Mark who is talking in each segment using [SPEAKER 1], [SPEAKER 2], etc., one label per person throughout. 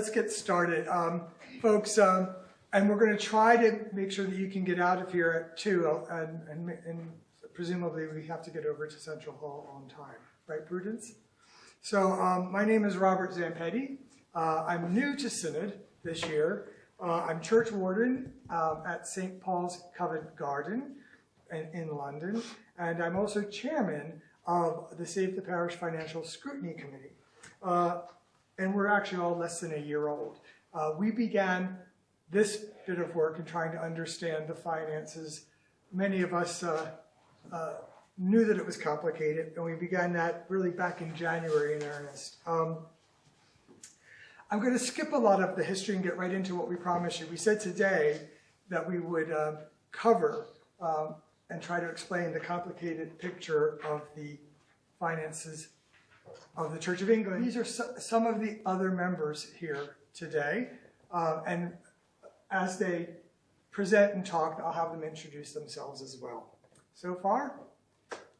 [SPEAKER 1] let's get started. Folks, and we're going to try to make sure that you can get out of here at 2, and presumably we have to get over to Central Hall on time. Right, Prudence? So my name is Robert Zampetti. I'm new to Synod this year. I'm church warden at St. Paul's Covent Garden in London, and I'm also chairman of the Save the Parish Financial Scrutiny Committee. And we're actually all less than a year old. We began this bit of work in trying to understand the finances. Many of us knew that it was complicated, and we began that really back in January in earnest. I'm going to skip a lot of the history and get right into what we promised you. We said today that we would cover and try to explain the complicated picture of the finances of the Church of England. These are some of the other members here today, and as they present and talk, I'll have them introduce themselves as well. So far,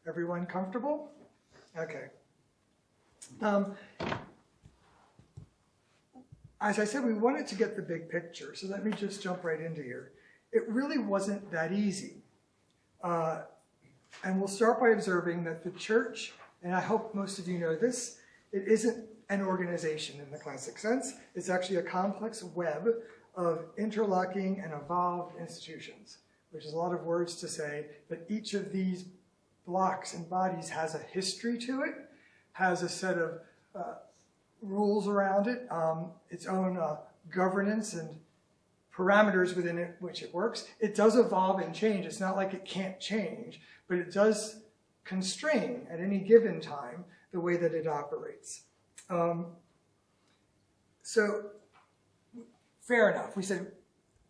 [SPEAKER 1] everyone comfortable? Okay. As I said, we wanted to get the big picture, so let me just jump right into here. It really wasn't that easy. And we'll start by observing that the church, and I hope most of you know this, it isn't an organization in the classic sense. It's actually a complex web of interlocking and evolved institutions, which is a lot of words to say, but each of these blocks and bodies has a history to it, has a set of rules around it, its own governance and parameters within it which it works. It does evolve and change. It's not like it can't change, but it does constrain at any given time the way that it operates. So fair enough. We said,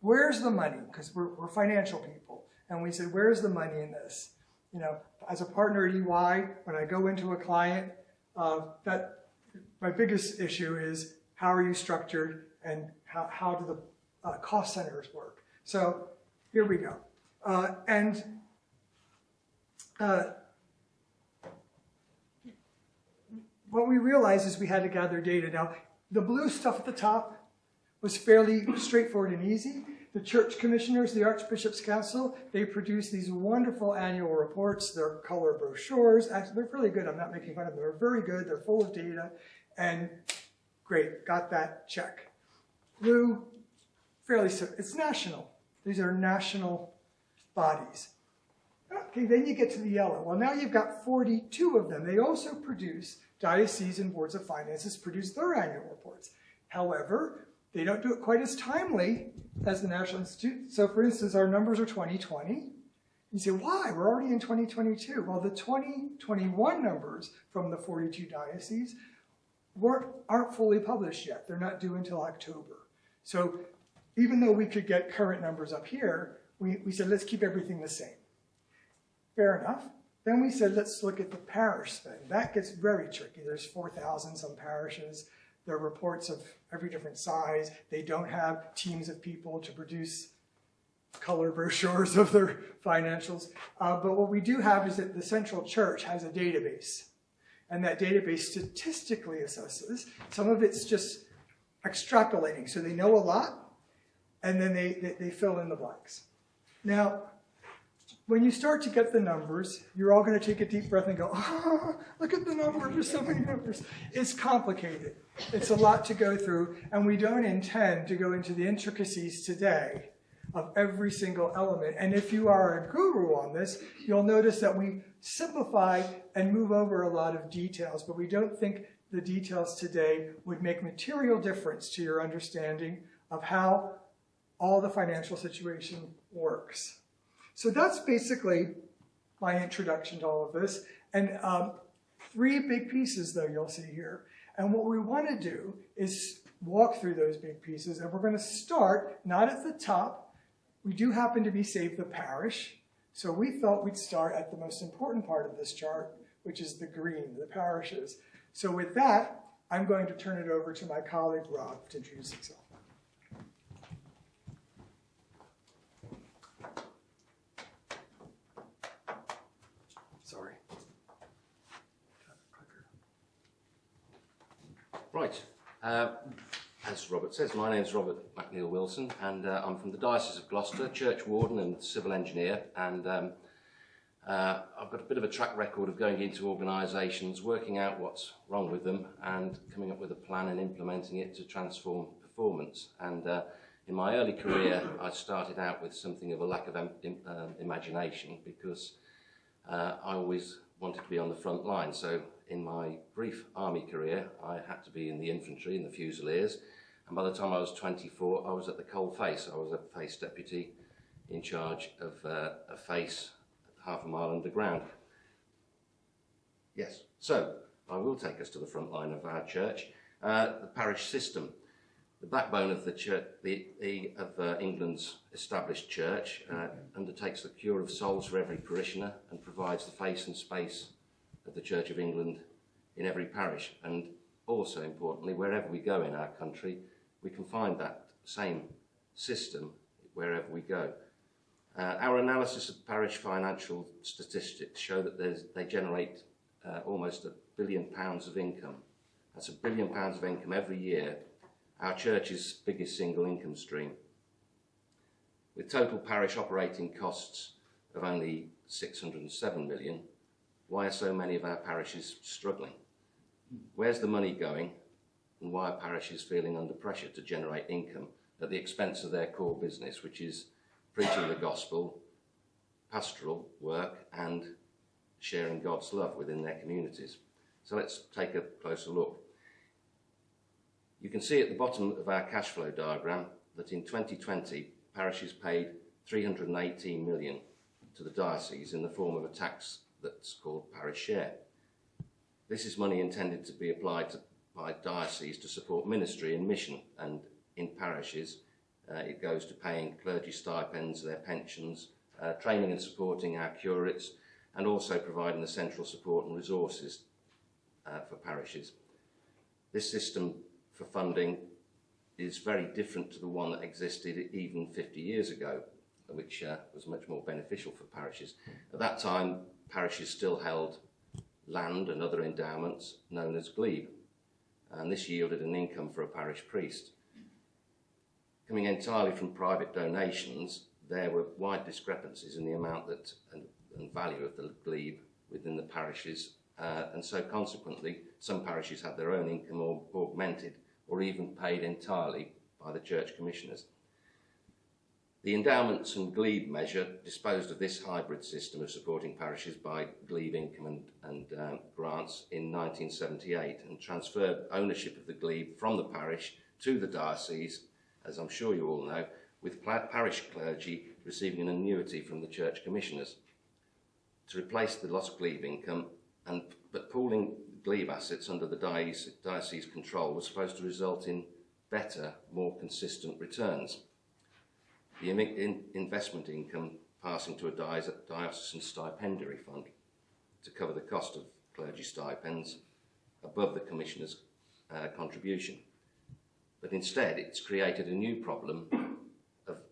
[SPEAKER 1] where's the money? Because we're financial people. And we said, where's the money in this? You know, as a partner at EY, when I go into a client, my biggest issue is how are you structured and how do the cost centers work? So here we go. What we realized is we had to gather data. Now, the blue stuff at the top was fairly straightforward and easy. The church commissioners, the Archbishop's Council, they produce these wonderful annual reports. They're color brochures. Actually, they're really good. I'm not making fun of them. They're very good. They're full of data. And great, got that check. Blue, fairly simple. It's national. These are national bodies. Okay, then you get to the yellow. Well, now you've got 42 of them. They also produce, dioceses and boards of finances produce their annual reports. However, they don't do it quite as timely as the National Institute. So for instance, our numbers are 2020. You say, why? We're already in 2022. Well, the 2021 numbers from the 42 dioceses aren't fully published yet. They're not due until October. So even though we could get current numbers up here, we said, let's keep everything the same. Fair enough. Then we said, let's look at the parish spend. That gets very tricky. There's 4,000 some parishes. There are reports of every different size. They don't have teams of people to produce color brochures of their financials. But what we do have is that the central church has a database. And that database statistically assesses. Some of it's just extrapolating. So they know a lot, and then they fill in the blanks. Now, when you start to get the numbers, you're all going to take a deep breath and go, oh, look at the numbers, there's so many numbers. It's complicated. It's a lot to go through, and we don't intend to go into the intricacies today of every single element. And if you are a guru on this, you'll notice that we simplify and move over a lot of details, but we don't think the details today would make material difference to your understanding of how all the financial situation works. So that's basically my introduction to all of this. And 3 big pieces, though, you'll see here. And what we want to do is walk through those big pieces. And we're going to start, not at the top. We do happen to be Save the Parish. So we thought we'd start at the most important part of this chart, which is the green, the parishes. So with that, I'm going to turn it over to my colleague, Rob, to introduce himself. Sorry.
[SPEAKER 2] Right. As Robert says, my name's Robert McNeill Wilson, and I'm from the Diocese of Gloucester, church warden and civil engineer, and I've got a bit of a track record of going into organisations, working out what's wrong with them and coming up with a plan and implementing it to transform performance. And in my early career, I started out with something of a lack of imagination, because I always wanted to be on the front line. So in my brief army career, I had to be in the infantry, in the Fusiliers, and by the time I was 24, I was at the coal face. I was a face deputy in charge of a face half a mile underground. Yes, so I will take us to the front line of our church, the parish system. The backbone of the church, of England's established church, undertakes the cure of souls for every parishioner and provides the face and space of the Church of England in every parish. And also importantly, wherever we go in our country, we can find that same system wherever we go. Our analysis of parish financial statistics show that they generate almost £1 billion of income. That's £1 billion of income every year, our church's biggest single income stream. With total parish operating costs of only 607 million, why are so many of our parishes struggling? Where's the money going, and why are parishes feeling under pressure to generate income at the expense of their core business, which is preaching the gospel, pastoral work, and sharing God's love within their communities? So let's take a closer look. You can see at the bottom of our cash flow diagram that in 2020, parishes paid 318 million to the diocese in the form of a tax that's called parish share. This is money intended to be applied by dioceses to support ministry and mission, and in parishes it goes to paying clergy stipends, their pensions, training and supporting our curates, and also providing the central support and resources for parishes. This system for funding is very different to the one that existed even 50 years ago, which was much more beneficial for parishes. At that time, parishes still held land and other endowments known as glebe, and this yielded an income for a parish priest. Coming entirely from private donations, there were wide discrepancies in the amount that and value of the glebe within the parishes, and so consequently some parishes had their own income augmented or even paid entirely by the church commissioners. The endowments and glebe measure disposed of this hybrid system of supporting parishes by glebe income and grants in 1978, and transferred ownership of the glebe from the parish to the diocese, as I'm sure you all know, with parish clergy receiving an annuity from the church commissioners. To replace the lost glebe income, but pooling glebe assets under the diocese control was supposed to result in better, more consistent returns. The investment income passing to a diocesan stipendiary fund to cover the cost of clergy stipends above the commissioner's contribution. But instead, it's created a new problem of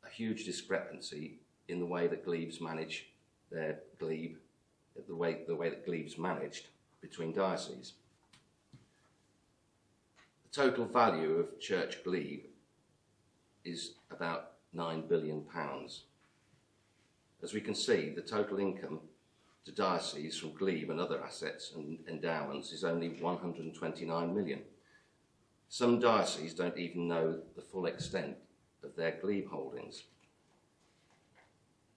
[SPEAKER 2] a huge discrepancy in the way that glebes manage their glebe, the way that glebes managed between dioceses. The total value of church glebe is about £9 billion. As we can see, the total income to dioceses from glebe and other assets and endowments is only 129 million. Some dioceses don't even know the full extent of their glebe holdings.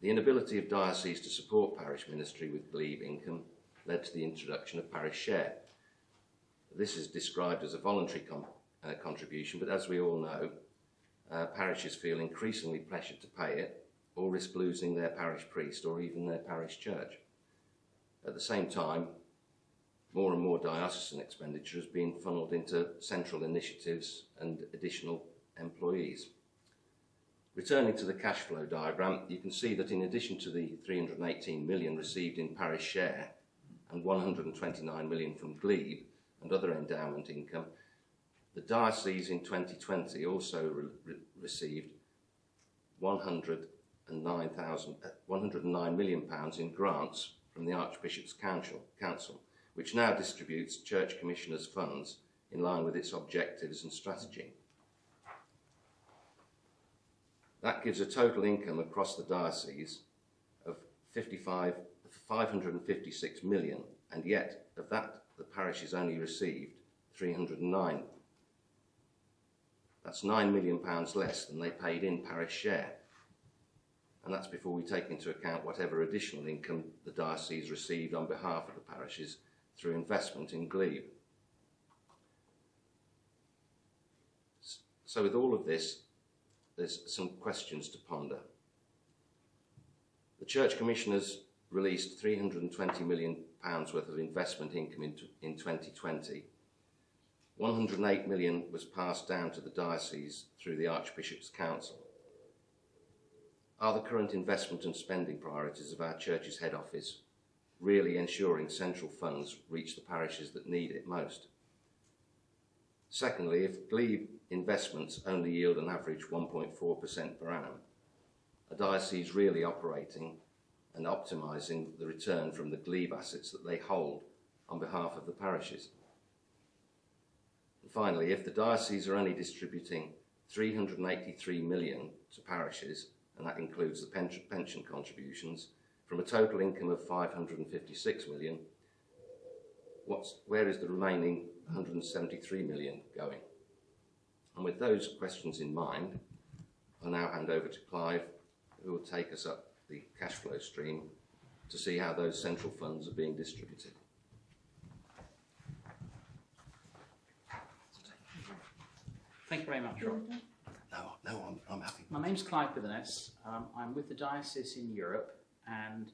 [SPEAKER 2] The inability of dioceses to support parish ministry with glebe income led to the introduction of parish share. This is described as a voluntary contribution, but as we all know, parishes feel increasingly pressured to pay it, or risk losing their parish priest or even their parish church. At the same time, more and more diocesan expenditure is being funneled into central initiatives and additional employees. Returning to the cash flow diagram, you can see that in addition to the 318 million received in parish share and 129 million from glebe and other endowment income, the diocese in 2020 also received £109 million in grants from the Archbishop's Council, which now distributes church commissioners' funds in line with its objectives and strategy. That gives a total income across the diocese of 556 million, and yet of that the parish has only received 309. That's £9 million less than they paid in parish share. And that's before we take into account whatever additional income the diocese received on behalf of the parishes through investment in glebe. So with all of this, there's some questions to ponder. The Church Commissioners released £320 million worth of investment income in 2020. 108 million was passed down to the diocese through the Archbishop's Council. Are the current investment and spending priorities of our church's head office really ensuring central funds reach the parishes that need it most? Secondly, if glebe investments only yield an average 1.4% per annum, a diocese really operating and optimising the return from the glebe assets that they hold on behalf of the parishes? And finally, if the diocese are only distributing 383 million to parishes, and that includes the pension contributions, from a total income of 556 million, where is the remaining 173 million going? And with those questions in mind, I'll now hand over to Clive, who will take us up the cash flow stream to see how those central funds are being distributed.
[SPEAKER 3] Thank you very much, Rob.
[SPEAKER 2] No, I'm happy.
[SPEAKER 3] My name's Clive with an S. I'm with the Diocese in Europe, and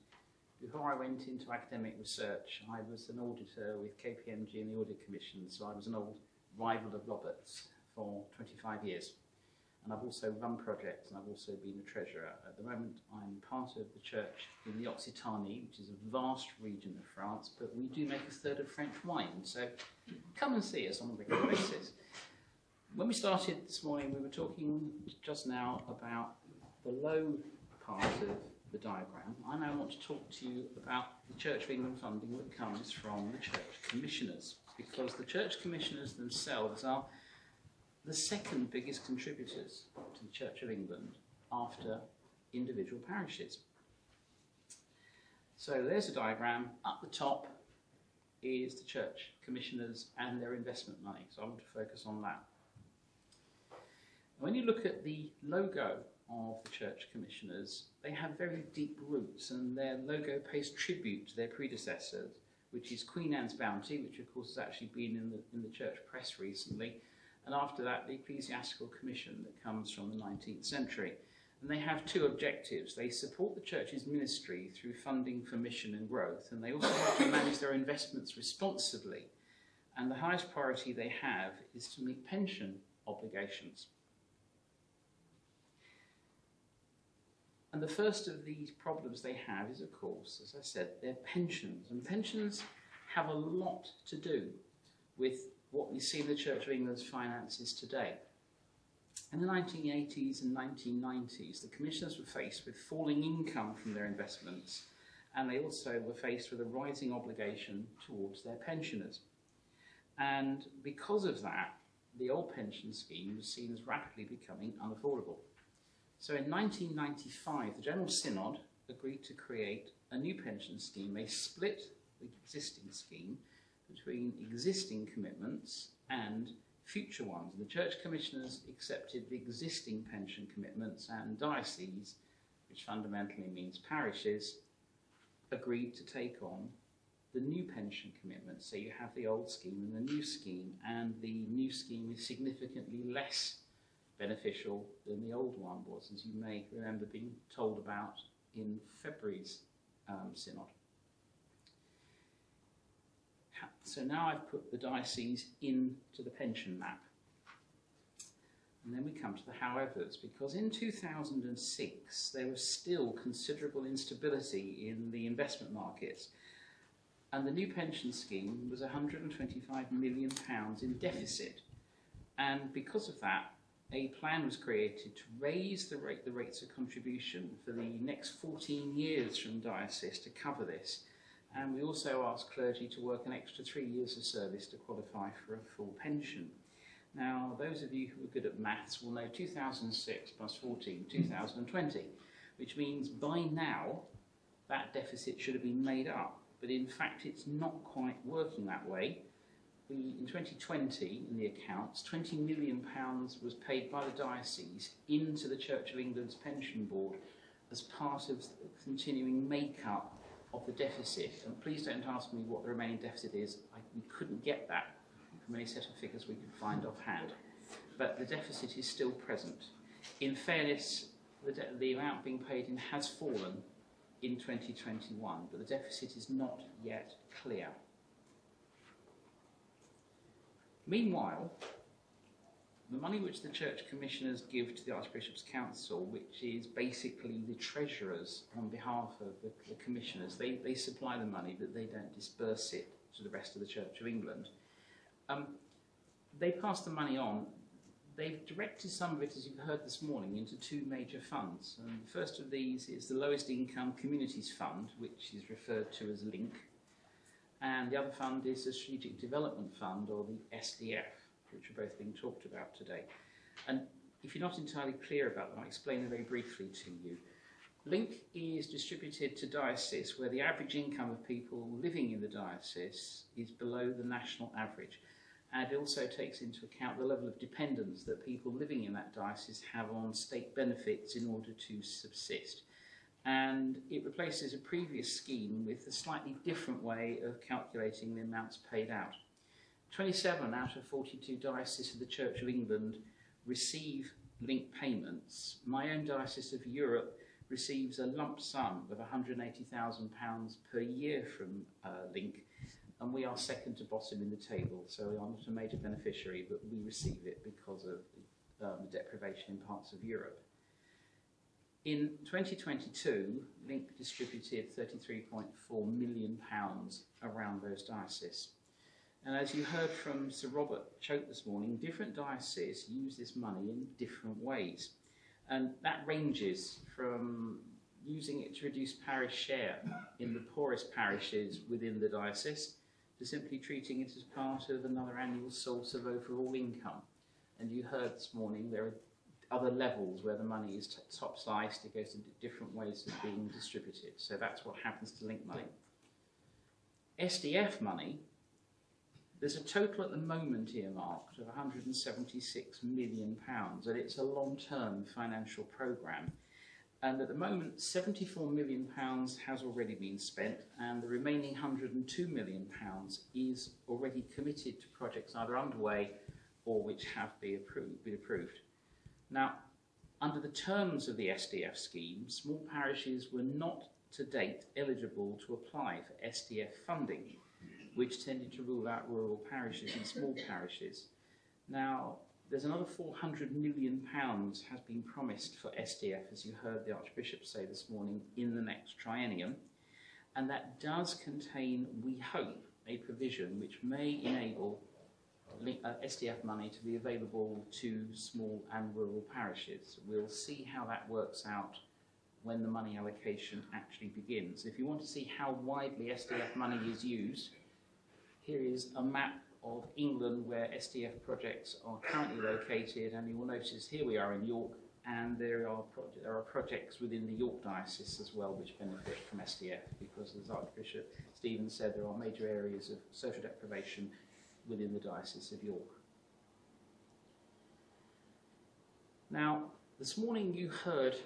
[SPEAKER 3] before I went into academic research, I was an auditor with KPMG and the Audit Commission, so I was an old rival of Robert's for 25 years. And I've also run projects, and I've also been a treasurer. At the moment, I'm part of the church in the Occitanie, which is a vast region of France, but we do make a third of French wine, so come and see us on a regular basis. When we started this morning, we were talking just now about the low part of the diagram. I now want to talk to you about the Church of England funding that comes from the Church Commissioners, because the Church Commissioners themselves are the second biggest contributors to the Church of England after individual parishes. So there's a diagram. Up the top is the Church Commissioners and their investment money, so I want to focus on that. When you look at the logo of the Church Commissioners, they have very deep roots, and their logo pays tribute to their predecessors, which is Queen Anne's Bounty, which of course has actually been in the church press recently, and after that the Ecclesiastical Commission that comes from the 19th century. And they have two objectives. They support the church's ministry through funding for mission and growth, and they also have to manage their investments responsibly. And the highest priority they have is to meet pension obligations. And the first of these problems they have is, of course, as I said, their pensions. And pensions have a lot to do with what we see in the Church of England's finances today. In the 1980s and 1990s, the commissioners were faced with falling income from their investments, and they also were faced with a rising obligation towards their pensioners. And because of that, the old pension scheme was seen as rapidly becoming unaffordable. So in 1995, the General Synod agreed to create a new pension scheme. They split the existing scheme between existing commitments and future ones. The Church Commissioners accepted the existing pension commitments, and dioceses, which fundamentally means parishes, agreed to take on the new pension commitments. So you have the old scheme and the new scheme, and the new scheme is significantly less beneficial than the old one was, as you may remember being told about in February's synod. So now I've put the diocese into the pension map. And then we come to the howevers, because in 2006 there was still considerable instability in the investment markets, and the new pension scheme was £125 million in deficit. And because of that, a plan was created to raise the rates of contribution for the next 14 years from diocese to cover this. And we also asked clergy to work an extra 3 years of service to qualify for a full pension. Now, those of you who are good at maths will know 2006 plus 14, 2020, which means by now that deficit should have been made up. But in fact, it's not quite working that way. In 2020, in the accounts, £20 million was paid by the diocese into the Church of England's pension board as part of the continuing make-up of the deficit. And please don't ask me what the remaining deficit is. We couldn't get that from any set of figures we could find offhand. But the deficit is still present. In fairness, the amount being paid in has fallen in 2021, but the deficit is not yet clear. Meanwhile, the money which the Church Commissioners give to the Archbishop's Council, which is basically the treasurers on behalf of the Commissioners, they supply the money, but they don't disperse it to the rest of the Church of England. They pass the money on. They've directed some of it, as you've heard this morning, into two major funds. And the first of these is the Lowest Income Communities Fund, which is referred to as LINK. And the other fund is the Strategic Development Fund, or the SDF, which are both being talked about today. And if you're not entirely clear about them, I'll explain them very briefly to you. LINK is distributed to dioceses where the average income of people living in the diocese is below the national average. And it also takes into account the level of dependence that people living in that diocese have on state benefits in order to subsist. And it replaces a previous scheme with a slightly different way of calculating the amounts paid out. 27 out of 42 dioceses of the Church of England receive LINK payments. My own Diocese of Europe receives a lump sum of £180,000 per year from LINK, and we are second to bottom in the table, so we are not a major beneficiary, but we receive it because of the deprivation in parts of Europe. In 2022, LINK distributed £33.4 million around those dioceses. And as you heard from Sir Robert Choate this morning, different dioceses use this money in different ways. And that ranges from using it to reduce parish share in the poorest parishes within the diocese to simply treating it as part of another annual source of overall income. And you heard this morning there are other levels where the money is top sliced, it goes into different ways of being distributed. So that's what happens to LINK money. SDF money, there's a total at the moment earmarked of £176 million, and it's a long-term financial programme. And at the moment, £74 million has already been spent, and the remaining £102 million is already committed to projects either underway or which have been approved. Now, under the terms of the SDF scheme, small parishes were not to date eligible to apply for SDF funding, which tended to rule out rural parishes and small parishes. Now, there's another £400 million has been promised for SDF, as you heard the Archbishop say this morning, in the next triennium. And that does contain, we hope, a provision which may enable SDF money to be available to small and rural parishes. We'll see how that works out when the money allocation actually begins. If you want to see how widely SDF money is used, here is a map of England where SDF projects are currently located, and you will notice here we are in York, and there are projects within the York Diocese as well which benefit from SDF, because as Archbishop Stevens said, there are major areas of social deprivation within the Diocese of York. Now, this morning you heard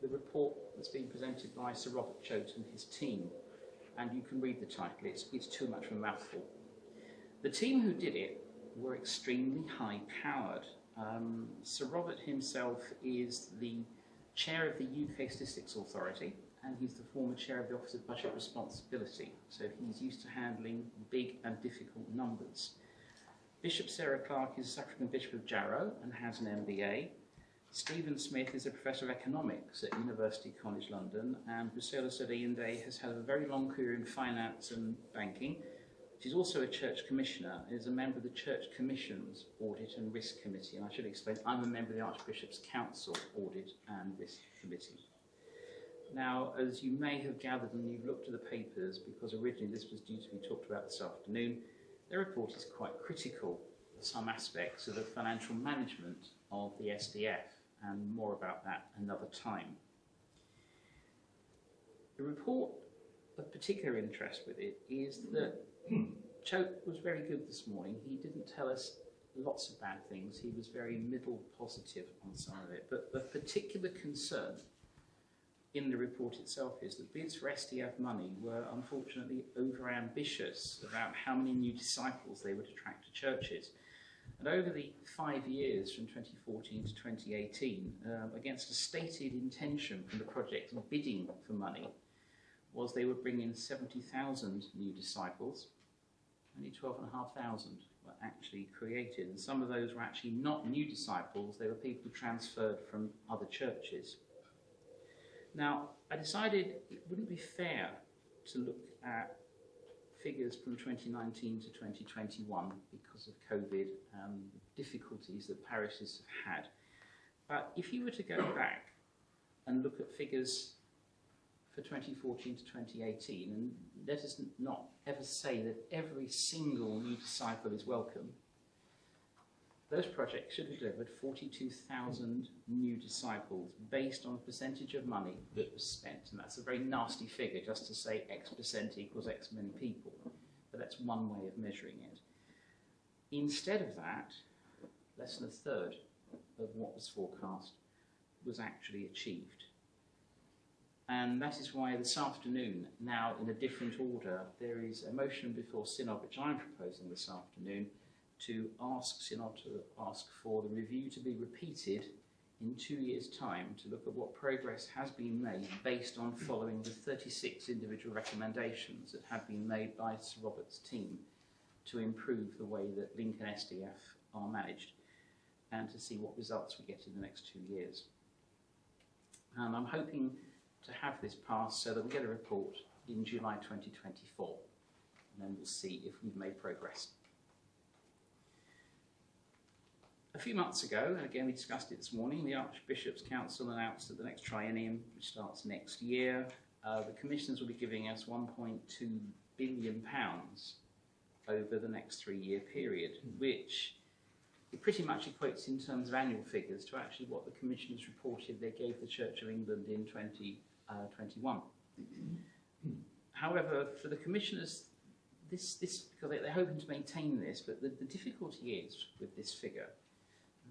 [SPEAKER 3] the report that's been presented by Sir Robert Choate and his team, and you can read the title, it's too much of a mouthful. The team who did it were extremely high-powered. Sir Robert himself is the chair of the UK Statistics Authority, and he's the former chair of the Office of Budget Responsibility, so he's used to handling big and difficult numbers. Bishop Sarah Clark is a suffragan Bishop of Jarrow and has an MBA. Stephen Smith is a Professor of Economics at University College London, and Priscilla Sodayinde has had a very long career in finance and banking. She's also a Church Commissioner and is a member of the Church Commission's Audit and Risk Committee. And I should explain, I'm a member of the Archbishop's Council Audit and Risk Committee. Now, as you may have gathered and you've looked at the papers, because originally this was due to be talked about this afternoon, their report is quite critical of at some aspects of the financial management of the SDF, and more about that another time. The report of particular interest with it is that Choate was very good this morning. He didn't tell us lots of bad things. He was very middle positive on some of it. But the particular concern in the report itself is that bids for SDF money were unfortunately over-ambitious about how many new disciples they would attract to churches. And over the 5 years from 2014 to 2018, against a stated intention from the project bidding for money, was they would bring in 70,000 new disciples. Only 12,500 were actually created, and some of those were actually not new disciples, they were people transferred from other churches. Now, I decided it wouldn't be fair to look at figures from 2019 to 2021 because of COVID and the difficulties that parishes have had. But if you were to go back and look at figures for 2014 to 2018, and let us not ever say that every single new disciple is welcome, those projects should have delivered 42,000 new disciples based on a percentage of money that was spent. And that's a very nasty figure, just to say X percent equals X many people. But that's one way of measuring it. Instead of that, less than a third of what was forecast was actually achieved. And that is why this afternoon, now in a different order, there is a motion before Synod, which I'm proposing this afternoon, to ask Synod to ask for the review to be repeated in 2 years' time to look at what progress has been made based on following the 36 individual recommendations that have been made by Sir Robert's team to improve the way that Lincoln SDF are managed, and to see what results we get in the next 2 years. And I'm hoping to have this passed so that we get a report in July 2024, and then we'll see if we've made progress. A few months ago, and again we discussed it this morning, the Archbishop's Council announced that the next triennium, which starts next year, the commissioners will be giving us £1.2 billion over the next 3-year period, which it pretty much equates in terms of annual figures to actually what the commissioners reported they gave the Church of England in 2021. However, for the commissioners, this because they're hoping to maintain this, but the difficulty is with this figure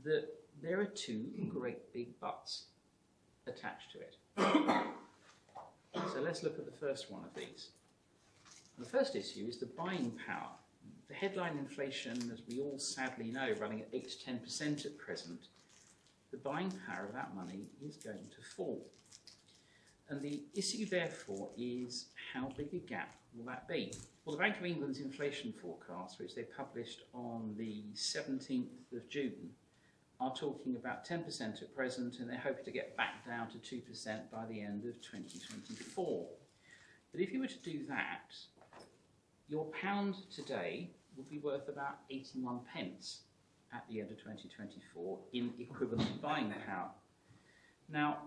[SPEAKER 3] that there are 2 great big buts attached to it. So let's look at the first one of these. The first issue is the buying power. The headline inflation, as we all sadly know, running at 8 to 10% at present, the buying power of that money is going to fall. And the issue therefore is, how big a gap will that be? Well, the Bank of England's inflation forecast, which they published on the 17th of June, are talking about 10% at present, and they're hoping to get back down to 2% by the end of 2024. But if you were to do that, your pound today would be worth about 81 pence at the end of 2024 in equivalent buying power. Now,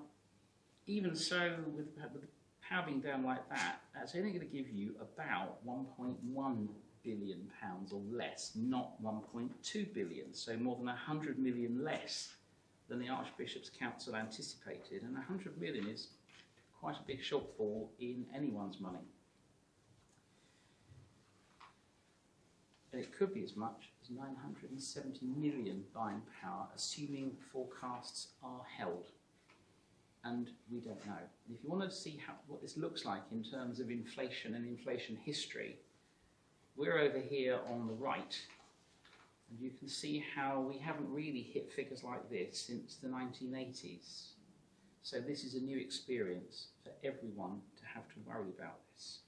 [SPEAKER 3] even so, with the power being down like that, that's only going to give you about £1.1 billion or less, not 1.2 billion, so more than 100 million less than the Archbishop's Council anticipated, and 100 million is quite a big shortfall in anyone's money. And it could be as much as 970 million buying power, assuming forecasts are held. And we don't know. And if you want to see what this looks like in terms of inflation and inflation history, we're over here on the right, and you can see how we haven't really hit figures like this since the 1980s. So this is a new experience for everyone to have to worry about this.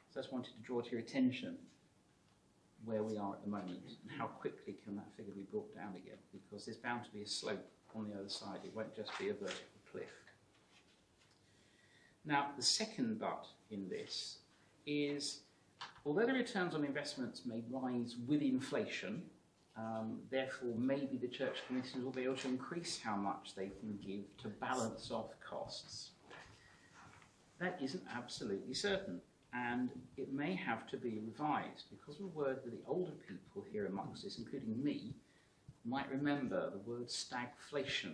[SPEAKER 3] So I just wanted to draw to your attention where we are at the moment and how quickly can that figure be brought down again, because there's bound to be a slope on the other side. It won't just be a vertical cliff. Now, the second but in this is, although the returns on investments may rise with inflation, therefore maybe the church commissioners will be able to increase how much they can give to balance off costs. That isn't absolutely certain. and it may have to be revised because of a word that the older people here amongst us, including me, might remember, the word stagflation,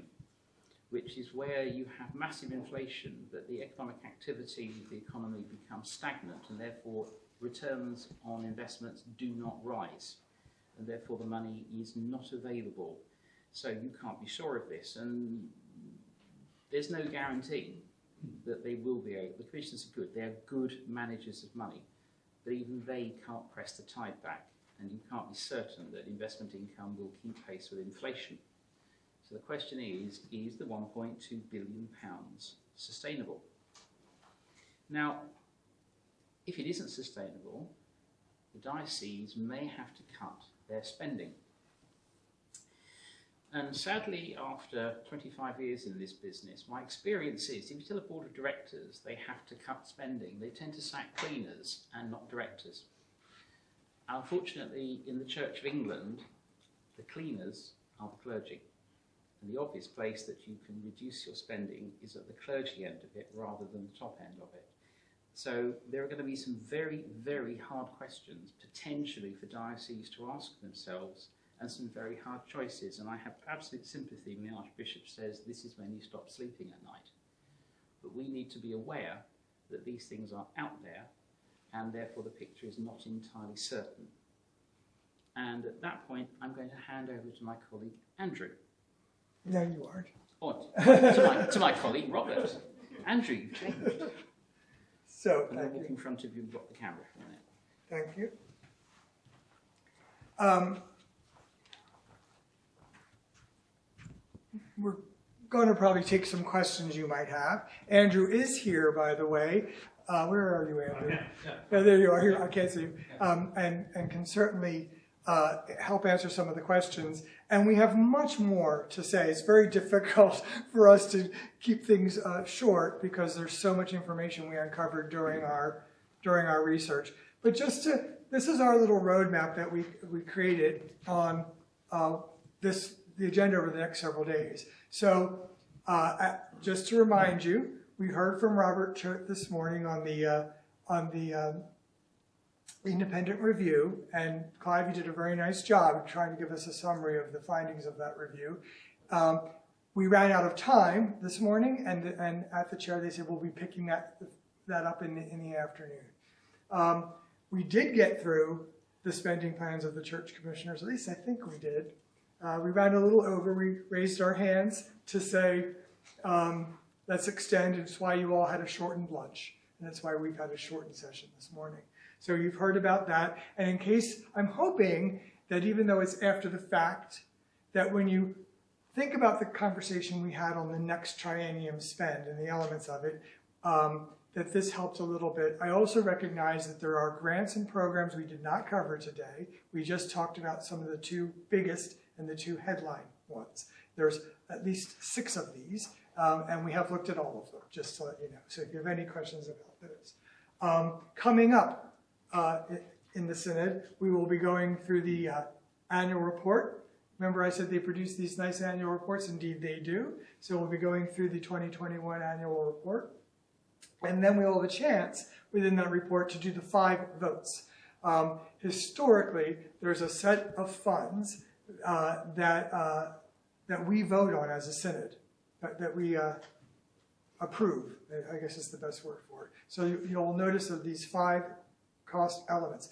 [SPEAKER 3] which is where you have massive inflation, but the economic activity of the economy becomes stagnant, and therefore returns on investments do not rise, and therefore the money is not available. So you can't be sure of this, and there's no guarantee that they will be able. The commissioners are good, they're good managers of money, but even they can't press the tide back, and you can't be certain that investment income will keep pace with inflation. So the question is the £1.2 billion sustainable? Now, if it isn't sustainable, the diocese may have to cut their spending. And sadly, after 25 years in this business, my experience is if you tell a board of directors they have to cut spending, they tend to sack cleaners and not directors. Unfortunately, in the Church of England, the cleaners are the clergy. And the obvious place that you can reduce your spending is at the clergy end of it rather than the top end of it. So there are going to be some very, very hard questions potentially for dioceses to ask themselves, and some very hard choices. And I have absolute sympathy when the Archbishop says this is when you stop sleeping at night. But we need to be aware that these things are out there, and therefore the picture is not entirely certain. And at that point, I'm going to hand over to my colleague, Andrew.
[SPEAKER 1] No, you aren't.
[SPEAKER 3] Or to my colleague, Robert. Andrew, you've changed.
[SPEAKER 1] So,
[SPEAKER 3] I'm going to walk in front of you and block the camera for a minute.
[SPEAKER 1] thank you. We're going to probably take some questions you might have. Andrew is here, by the way. Where are you, Andrew? Yeah, there you are. Here, I can't see you. And can certainly help answer some of the questions. And we have much more to say. It's very difficult for us to keep things short because there's so much information we uncovered during our research. But this is our little roadmap that we created on the agenda over the next several days. So just to remind you, we heard from Robert Churt this morning on the independent review, and Clive, you did a very nice job trying to give us a summary of the findings of that review. We ran out of time this morning, and at the chair they said we'll be picking that up in the afternoon. We did get through the spending plans of the church commissioners, at least I think we did. We ran a little over. We raised our hands to say, let's extend. It's why you all had a shortened lunch, and that's why we've had a shortened session this morning. So you've heard about that. And in case, I'm hoping that even though it's after the fact, that when you think about the conversation we had on the next triennium spend and the elements of it, that this helped a little bit. I also recognize that there are grants and programs we did not cover today. We just talked about some of the two biggest and the two headline ones. There's at least 6 of these, and we have looked at all of them, just to let you know. So if you have any questions about those. Coming up in the Synod, we will be going through the annual report. Remember I said they produce these nice annual reports? Indeed they do. So we'll be going through the 2021 annual report. And then we'll have a chance within that report to do the 5 votes. Historically, there's a set of funds that we vote on as a synod, that we approve, I guess is the best word for it. So you'll notice of these 5 cost elements.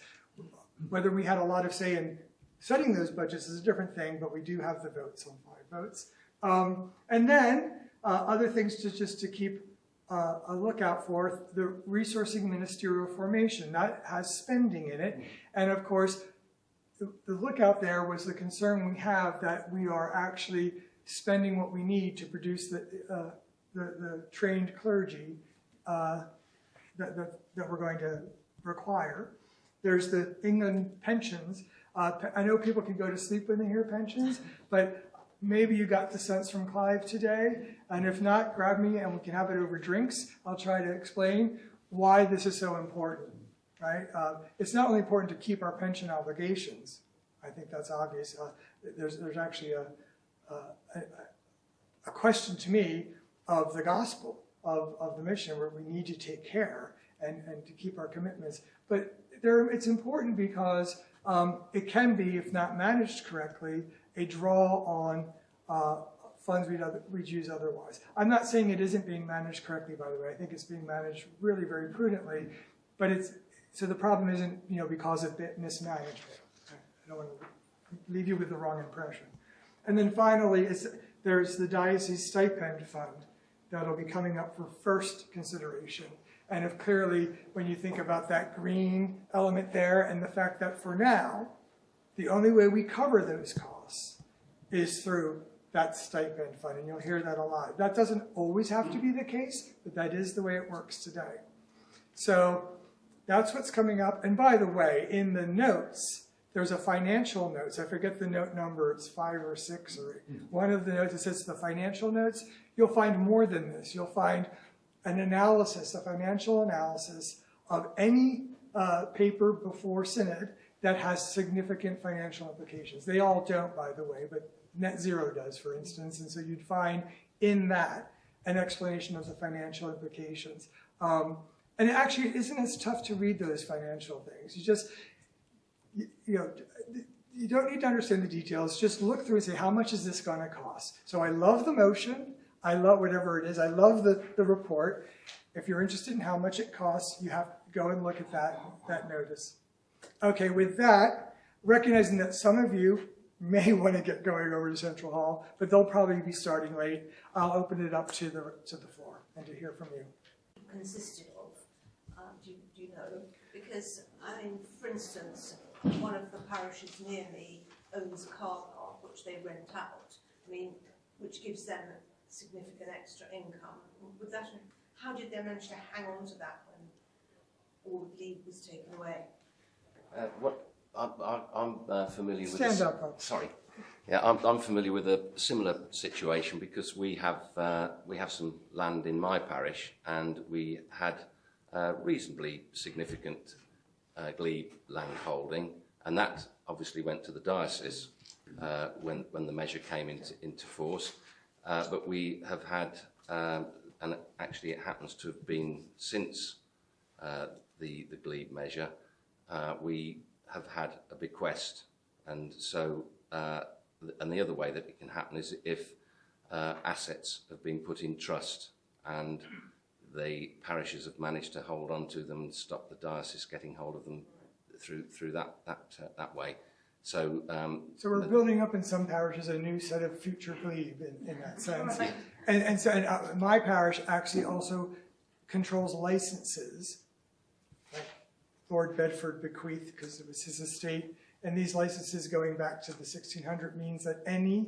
[SPEAKER 1] Whether we had a lot of say in setting those budgets is a different thing, but we do have the votes on 5 votes. And then other things to keep a lookout for, the resourcing ministerial formation. That has spending in it. And of course, the lookout there was the concern we have that we are actually spending what we need to produce the trained clergy that we're going to require. There's the England pensions. I know people can go to sleep when they hear pensions, but maybe you got the sense from Clive today, and if not, grab me and we can have it over drinks. I'll try to explain why this is so important, right? It's not only important to keep our pension obligations. I think that's obvious. There's actually a question to me of the gospel, of the mission, where we need to take care. and to keep our commitments. But it's important because it can be, if not managed correctly, a draw on funds we'd use otherwise. I'm not saying it isn't being managed correctly, by the way. I think it's being managed really very prudently, but so the problem isn't, because of mismanagement. I don't want to leave you with the wrong impression. And then finally, there's the diocese stipend fund that'll be coming up for first consideration. And if clearly, when you think about that green element there and the fact that for now, the only way we cover those costs is through that stipend fund, and you'll hear that a lot. That doesn't always have to be the case, but that is the way it works today. So that's what's coming up. And by the way, in the notes, there's a financial notes. I forget the note number. It's 5 or 6 or 8. One of the notes, it says the financial notes. You'll find more than this. You'll find an analysis, a financial analysis of any paper before Synod that has significant financial implications. They all don't, by the way, but Net Zero does, for instance. And so you'd find in that an explanation of the financial implications. And it actually isn't as tough to read those financial things. You just, you don't need to understand the details. Just look through and say, how much is this going to cost? So I love the motion. I love whatever it is. I love the report. If you're interested in how much it costs, you have to go and look at that notice. Okay, with that, recognizing that some of you may want to get going over to Central Hall, but they'll probably be starting late, I'll open it up to the floor and to hear from you.
[SPEAKER 4] Consisted of, do you know? Because, for instance, one of the parishes near me owns a car park which they rent out, which gives them significant extra income. How did they manage to hang on to that when all the leave was taken away?
[SPEAKER 2] I'm familiar with.
[SPEAKER 1] Stand up, Rob.
[SPEAKER 2] Sorry. Yeah, I'm familiar with a similar situation because we have some land in my parish, and we had reasonably significant glebe land holding, and that obviously went to the diocese when the measure came into force. But we have had, and actually it happens to have been since the glebe measure, we have had a bequest, and so and the other way that it can happen is if assets have been put in trust and the parishes have managed to hold on to them and stop the diocese getting hold of them through that way. So
[SPEAKER 1] we're building up in some parishes a new set of future glebe in that sense. And my parish actually also controls licenses, like Lord Bedford bequeathed because it was his estate. And these licenses going back to the 1600 means that any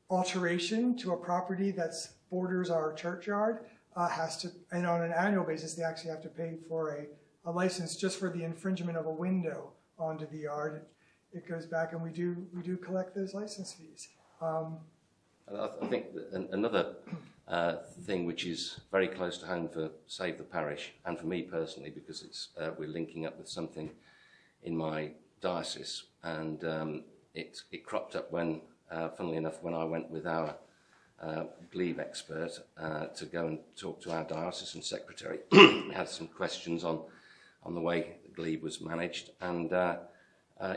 [SPEAKER 1] alteration to a property that borders our churchyard has to, and on an annual basis, they actually have to pay for a license just for the infringement of a window onto the yard. It goes back, and we do collect those license fees.
[SPEAKER 2] I think that another thing which is very close to home for Save the Parish, and for me personally, because it's we're linking up with something in my diocese, and it cropped up when, funnily enough, when I went with our glebe expert to go and talk to our diocesan secretary. We had some questions on the way the glebe was managed, and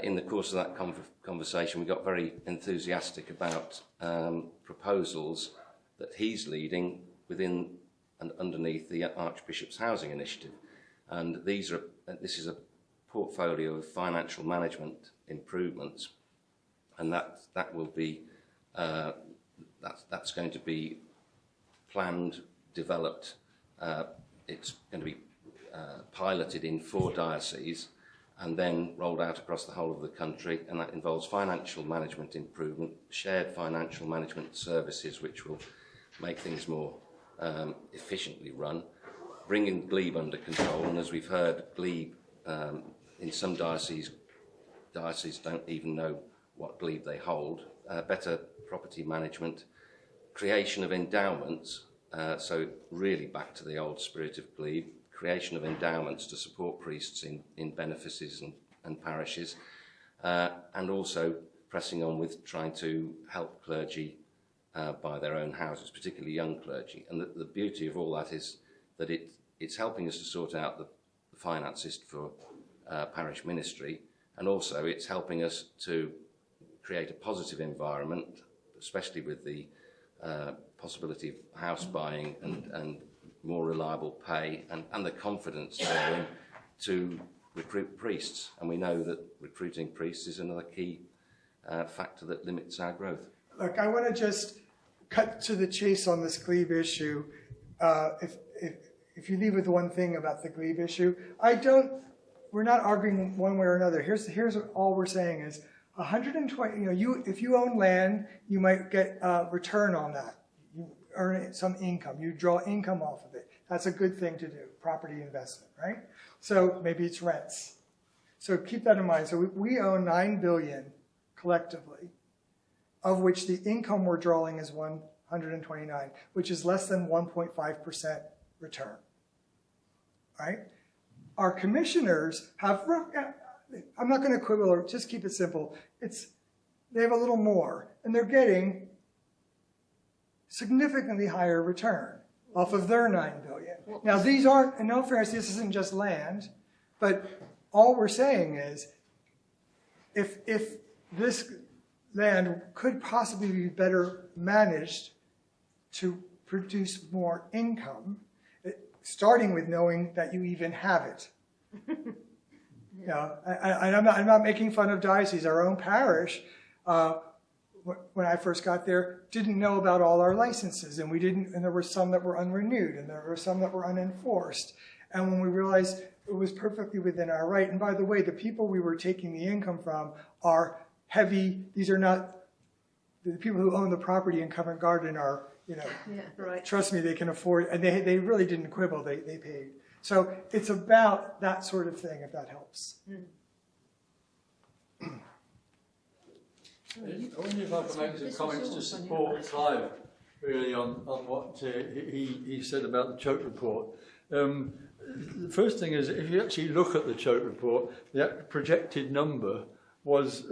[SPEAKER 2] in the course of that conversation, we got very enthusiastic about proposals that he's leading within and underneath the Archbishop's Housing Initiative, and this is a portfolio of financial management improvements, and that will be that's going to be planned, developed. It's going to be piloted in 4 dioceses and then rolled out across the whole of the country, and that involves financial management improvement, shared financial management services which will make things more efficiently run, bringing glebe under control, and as we've heard, glebe in some dioceses don't even know what glebe they hold, better property management, creation of endowments, so really back to the old spirit of glebe, creation of endowments to support priests in benefices and parishes, and also pressing on with trying to help clergy buy their own houses, particularly young clergy. And the beauty of all that is that it's helping us to sort out the finances for parish ministry, and also it's helping us to create a positive environment, especially with the possibility of house buying and more reliable pay and the confidence therein to recruit priests. And we know that recruiting priests is another key factor that limits our growth.
[SPEAKER 1] Look, I want to just cut to the chase on this glebe issue. If you leave with one thing about the glebe issue, we're not arguing one way or another. Here's all we're saying is 120, if you own land, you might get a return on that. You earn some income. You draw income off of it. That's a good thing to do, property investment, right? So maybe it's rents. So keep that in mind. So we own 9 billion collectively, of which the income we're drawing is 129, which is less than 1.5% return, right? Our commissioners have, I'm not going to quibble or just keep it simple. They have a little more, and they're getting significantly higher return off of their 9 billion. Now these aren't, in all fairness, this isn't just land, but all we're saying is if this land could possibly be better managed to produce more income, starting with knowing that you even have it. You know, I'm not making fun of dioceses. Our own parish, when I first got there, didn't know about all our licenses, and there were some that were unrenewed, and there were some that were unenforced. And when we realized it was perfectly within our right, and by the way, the people we were taking the income from are heavy. These are not the people who own the property in Covent Garden are, yeah, right. Trust me, they can afford, and they really didn't quibble. They paid. So it's about that sort of thing, if that helps.
[SPEAKER 5] I wonder if I can make some comments to support Clive, really, on what he said about the choke report. The first thing is, if you actually look at the choke report, the projected number was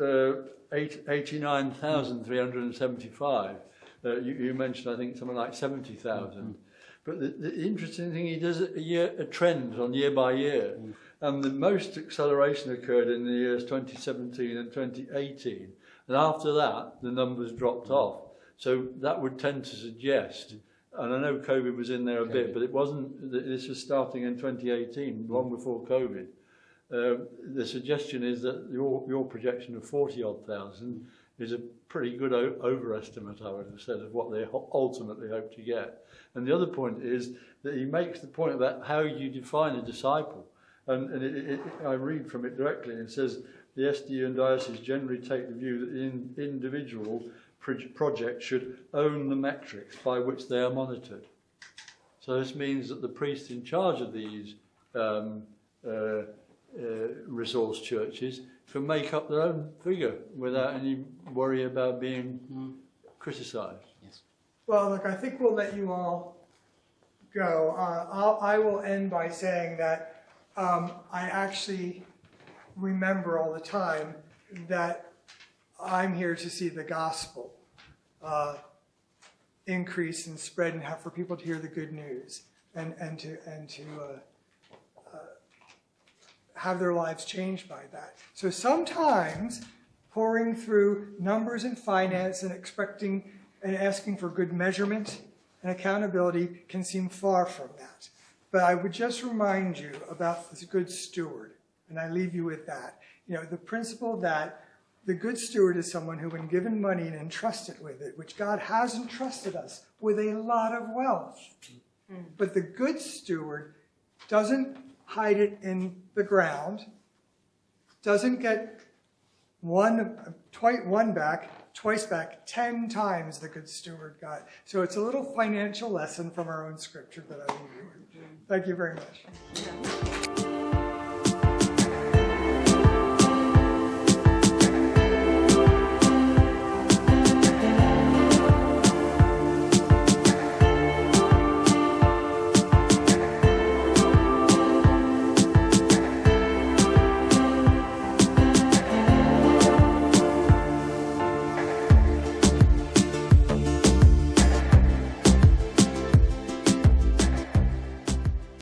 [SPEAKER 5] 89,375. You mentioned, I think, something like 70,000. But the interesting thing, he does a trend on year by year. And the most acceleration occurred in the years 2017 and 2018. And after that, the numbers dropped off. So that would tend to suggest, and I know COVID was in there a bit, but it wasn't, this was starting in 2018, long before COVID. The suggestion is that your projection of 40-odd thousand is a pretty good overestimate, I would have said, of what they ultimately hope to get. And the other point is that he makes the point about how you define a disciple. And I read from it directly, and it says, the SDU and diocese generally take the view that the individual project should own the metrics by which they are monitored. So this means that the priest in charge of these resource churches can make up their own figure without any worry about being criticised.
[SPEAKER 3] Yes.
[SPEAKER 1] Well, look, I think we'll let you all go. I will end by saying that I actually remember all the time that I'm here to see the gospel increase and spread, and for people to hear the good news and to have their lives changed by that. So sometimes pouring through numbers and finance and expecting and asking for good measurement and accountability can seem far from that. But I would just remind you about this good steward, and I leave you with that. You know, the principle that the good steward is someone who, when given money and entrusted with it, which God has entrusted us with a lot of wealth. But the good steward doesn't hide it in the ground, doesn't get twice back, 10 times the good steward got. So it's a little financial lesson from our own scripture that I leave you with. Thank you very much.